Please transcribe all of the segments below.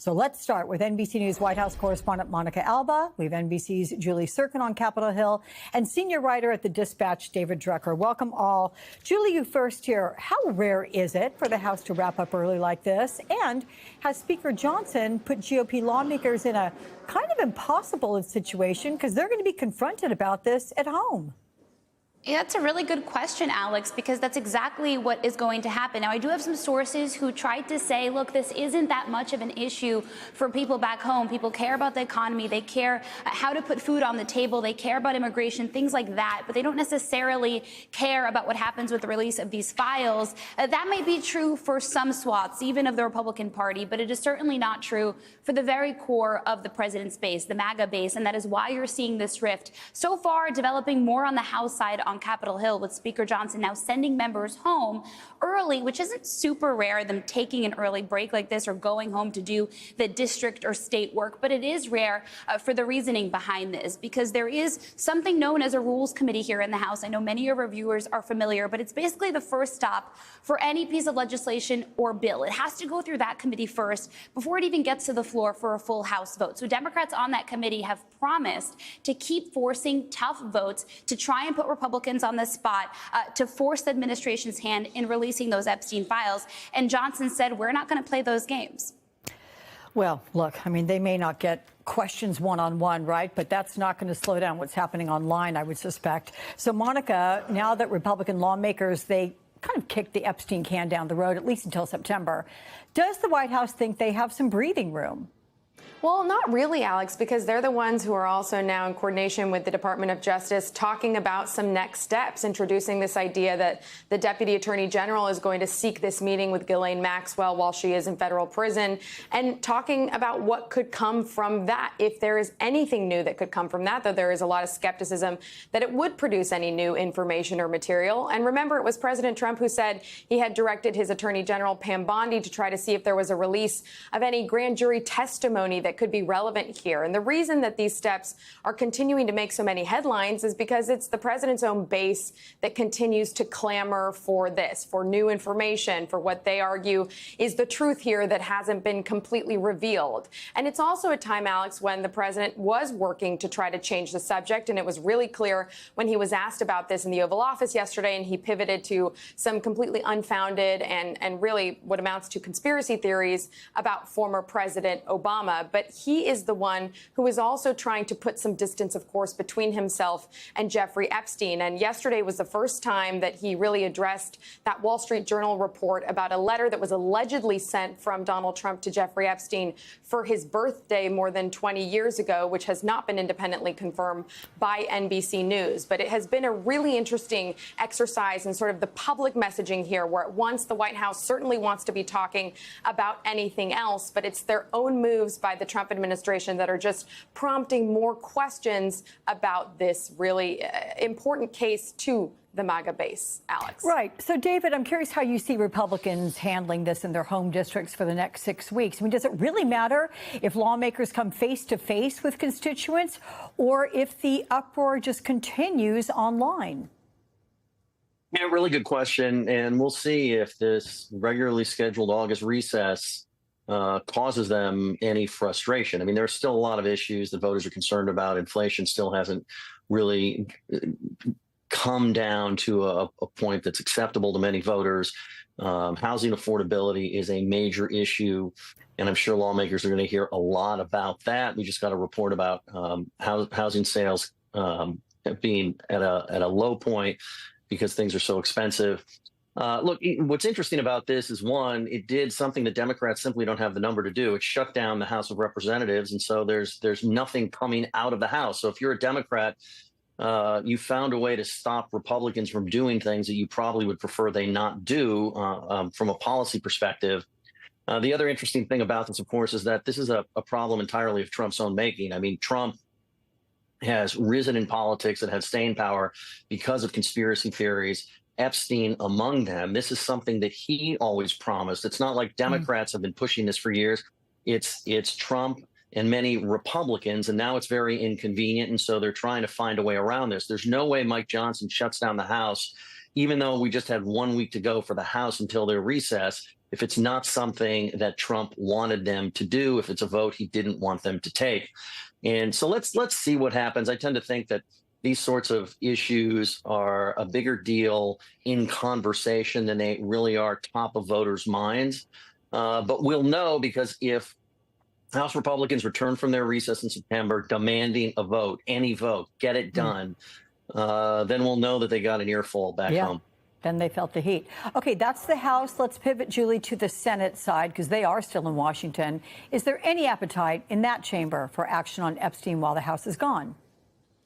So let's start with NBC News White House correspondent Monica Alba. We have NBC's Julie Sirkin on Capitol Hill and senior writer at the Dispatch, David Drucker. Welcome all. Julie, you first here. How rare is it for the House to wrap up early like this? And has Speaker Johnson put GOP lawmakers in a kind of impossible situation because they're going to be confronted about this at home? Yeah, that's a really good question, Alex, because that's exactly what is going to happen. Now, I do have some sources who tried to say, look, this isn't that much of an issue for people back home. People care about the economy. They care how to put food on the table. They care about immigration, things like that. But they don't necessarily care about what happens with the release of these files. That may be true for some swaths, even of the Republican Party, but it is certainly not true for the very core of the president's base, the MAGA base. And that is why you're seeing this rift so far developing more on the House side on Capitol Hill, with Speaker Johnson now sending members home early, which isn't super rare, them taking an early break like this or going home to do the district or state work. But it is rare for the reasoning behind this, because there is something known as a Rules Committee here in the House. I know many of our viewers are familiar, but it's basically the first stop for any piece of legislation or bill. It has to go through that committee first before it even gets to the floor for a full House vote. So Democrats on that committee have promised to keep forcing tough votes to try and put Republicans on the spot to force the administration's hand in releasing those Epstein files. And Johnson said, we're not going to play those games. Well, look, I mean, they may not get questions one-on-one, right? But that's not going to slow down what's happening online, I would suspect. So, Monica, now that Republican lawmakers, they kind of kicked the Epstein can down the road, at least until September, does the White House think they have some breathing room? Well, not really, Alex, because they're the ones who are also now in coordination with the Department of Justice talking about some next steps, introducing this idea that the Deputy Attorney General is going to seek this meeting with Ghislaine Maxwell while she is in federal prison, and talking about what could come from that, if there is anything new that could come from that, though there is a lot of skepticism that it would produce any new information or material. And remember, it was President Trump who said he had directed his Attorney General, Pam Bondi, to try to see if there was a release of any grand jury testimony that could be relevant here. And the reason that these steps are continuing to make so many headlines is because it's the president's own base that continues to clamor for this, for new information, for what they argue is the truth here that hasn't been completely revealed. And it's also a time, Alex, when the president was working to try to change the subject. And it was really clear when he was asked about this in the Oval Office yesterday, and he pivoted to some completely unfounded and really what amounts to conspiracy theories about former President Obama. But he is the one who is also trying to put some distance, of course, between himself and Jeffrey Epstein. And yesterday was the first time that he really addressed that Wall Street Journal report about a letter that was allegedly sent from Donald Trump to Jeffrey Epstein for his birthday more than 20 years ago, which has not been independently confirmed by NBC News. But it has been a really interesting exercise in sort of the public messaging here, where at once the White House certainly wants to be talking about anything else, but it's their own moves by the Trump administration that are just prompting more questions about this really important case to the MAGA base, Alex. Right. So, David, I'm curious how you see Republicans handling this in their home districts for the next 6 weeks. I mean, does it really matter if lawmakers come face to face with constituents or if the uproar just continues online? Yeah, really good question. And we'll see if this regularly scheduled August recess causes them any frustration. I mean, there's still a lot of issues that voters are concerned about. Inflation still hasn't really come down to a point that's acceptable to many voters. Housing affordability is a major issue, and I'm sure lawmakers are going to hear a lot about that. We just got a report about housing sales being at a low point because things are so expensive. Look, what's interesting about this is, one, it did something that Democrats simply don't have the number to do. It shut down the House of Representatives, and so there's nothing coming out of the House. So if you're a Democrat, you found a way to stop Republicans from doing things that you probably would prefer they not do from a policy perspective. The other interesting thing about this, of course, is that this is a problem entirely of Trump's own making. I mean, Trump has risen in politics and had staying power because of conspiracy theories, Epstein among them. This is something that he always promised. It's not like Democrats have been pushing this for years. It's Trump and many Republicans, and now it's very inconvenient, and so they're trying to find a way around this. There's no way Mike Johnson shuts down the House, even though we just had 1 week to go for the House until their recess. if it's not something that Trump wanted them to do, if it's a vote he didn't want them to take. And so let's see what happens. I tend to think that these sorts of issues are a bigger deal in conversation than they really are top of voters' minds. But we'll know, because if House Republicans return from their recess in September demanding a vote, any vote, get it done, then we'll know that they got an earful back home. Then they felt the heat. Okay, that's the House. Let's pivot, Julie, to the Senate side, because they are still in Washington. Is there any appetite in that chamber for action on Epstein while the House is gone?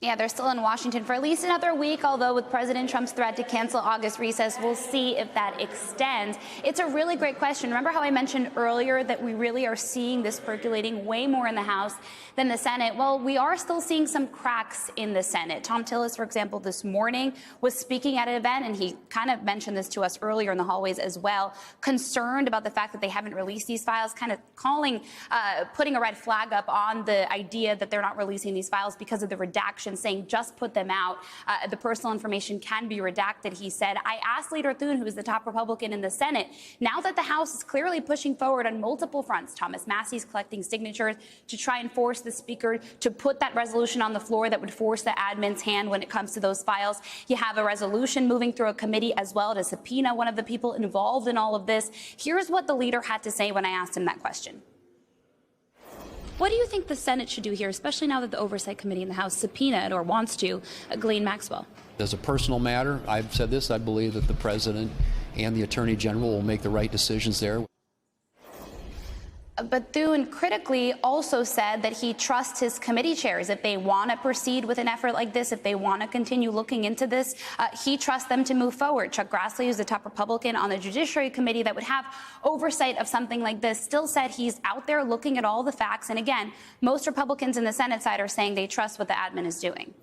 Yeah, they're still in Washington for at least another week, although with President Trump's threat to cancel August recess, we'll see if that extends. It's a really great question. Remember how I mentioned earlier that we really are seeing this percolating way more in the House than the Senate? Well, we are still seeing some cracks in the Senate. Tom Tillis, for example, this morning was speaking at an event, and he kind of mentioned this to us earlier in the hallways as well, concerned about the fact that they haven't released these files, kind of putting a red flag up on the idea that they're not releasing these files because of the redaction, saying just put them out. The personal information can be redacted, he said. I asked Leader Thune, who is the top Republican in the Senate, now that the House is clearly pushing forward on multiple fronts, Thomas Massie's collecting signatures to try and force the Speaker to put that resolution on the floor that would force the admin's hand when it comes to those files. You have a resolution moving through a committee as well to subpoena one of the people involved in all of this. Here's what the leader had to say when I asked him that question. What do you think the Senate should do here, especially now that the Oversight Committee in the House subpoenaed, or wants to, Ghislaine Maxwell? As a personal matter, I've said this, I believe that the President and the Attorney General will make the right decisions there. But Thune critically also said that he trusts his committee chairs. If they want to proceed with an effort like this, if they want to continue looking into this, he trusts them to move forward. Chuck Grassley, who's the top Republican on the Judiciary Committee that would have oversight of something like this, still said he's out there looking at all the facts. And again, most Republicans in the Senate side are saying they trust what the admin is doing.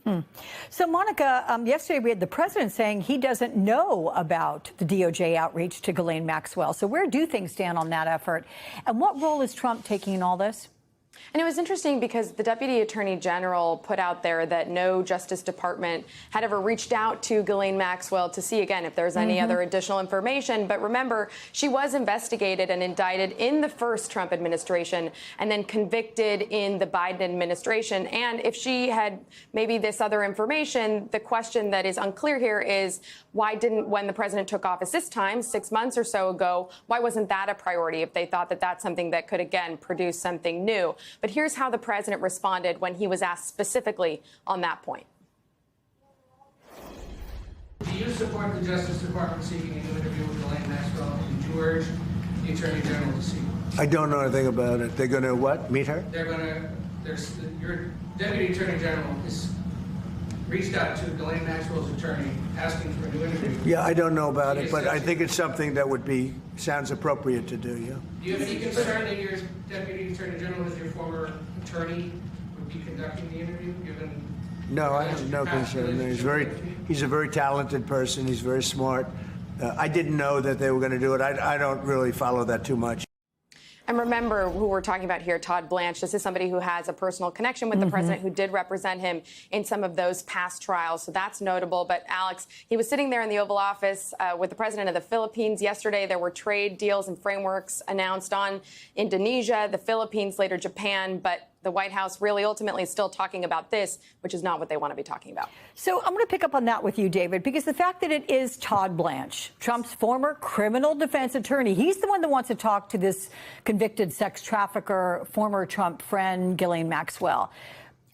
So, Monica, yesterday we had the president saying he doesn't know about the DOJ outreach to Ghislaine Maxwell. So where do things stand on that effort? And what role is Trump taking in all this? And it was interesting because the Deputy Attorney General put out there that no Justice Department had ever reached out to Ghislaine Maxwell to see, again, if there's any other additional information. But remember, she was investigated and indicted in the first Trump administration and then convicted in the Biden administration. And if she had maybe this other information, the question that is unclear here is why didn't, when the president took office this time, 6 months or so ago, why wasn't that a priority if they thought that that's something that could, again, produce something new? But here's how the president responded when he was asked specifically on that point. Do you support the Justice Department seeking a new interview with Ghislaine Maxwell? Did you urge the Attorney General to seek one? I don't know anything about it. They're going to what? Meet her? They're going to, your Deputy Attorney General has reached out to Ghislaine Maxwell's attorney asking for a new interview. Yeah, I don't know about it, but I think it's something that sounds appropriate to do, yeah. Do you have any concern that your Deputy Attorney General, as your former attorney, would be conducting the interview, given... No, I have no concern. He's a very talented person. He's very smart. I didn't know that they were going to do it. I don't really follow that too much. And remember who we're talking about here, Todd Blanche. This is somebody who has a personal connection with the president, who did represent him in some of those past trials. So that's notable. But Alex, he was sitting there in the Oval Office with the president of the Philippines. Yesterday, there were trade deals and frameworks announced on Indonesia, the Philippines, later Japan. But the White House really ultimately is still talking about this, which is not what they want to be talking about. So I'm going to pick up on that with you, David, because the fact that it is Todd Blanche, Trump's former criminal defense attorney, he's the one that wants to talk to this convicted sex trafficker, former Trump friend, Ghislaine Maxwell.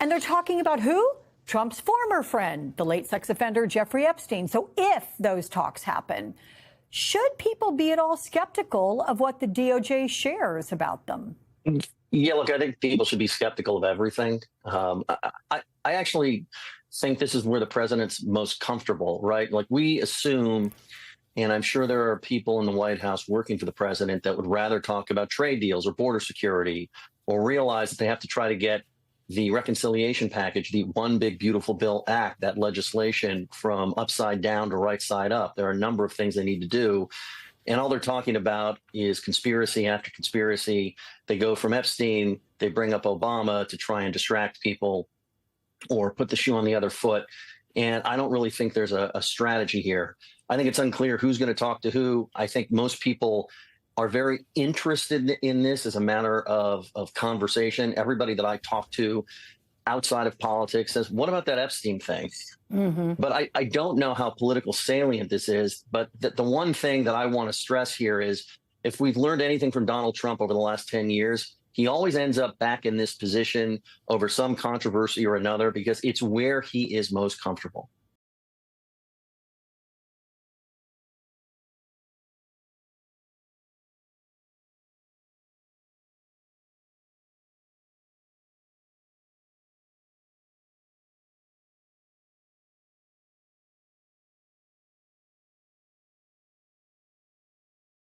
And they're talking about who? Trump's former friend, the late sex offender, Jeffrey Epstein. So if those talks happen, should people be at all skeptical of what the DOJ shares about them? Yeah, look, I think people should be skeptical of everything. I actually think this is where the president's most comfortable, right? Like, we assume, and I'm sure there are people in the White House working for the president that would rather talk about trade deals or border security, or realize that they have to try to get the reconciliation package, the One Big Beautiful Bill Act, that legislation, from upside down to right side up. There are a number of things they need to do. And all they're talking about is conspiracy after conspiracy. They go from Epstein, they bring up Obama to try and distract people or put the shoe on the other foot. And I don't really think there's a strategy here. I think it's unclear who's going to talk to who. I think most people are very interested in this as a matter of conversation. Everybody that I talk to outside of politics says, what about that Epstein thing? But I don't know how political salient this is. But the one thing that I want to stress here is if we've learned anything from Donald Trump over the last 10 years, he always ends up back in this position over some controversy or another because it's where he is most comfortable.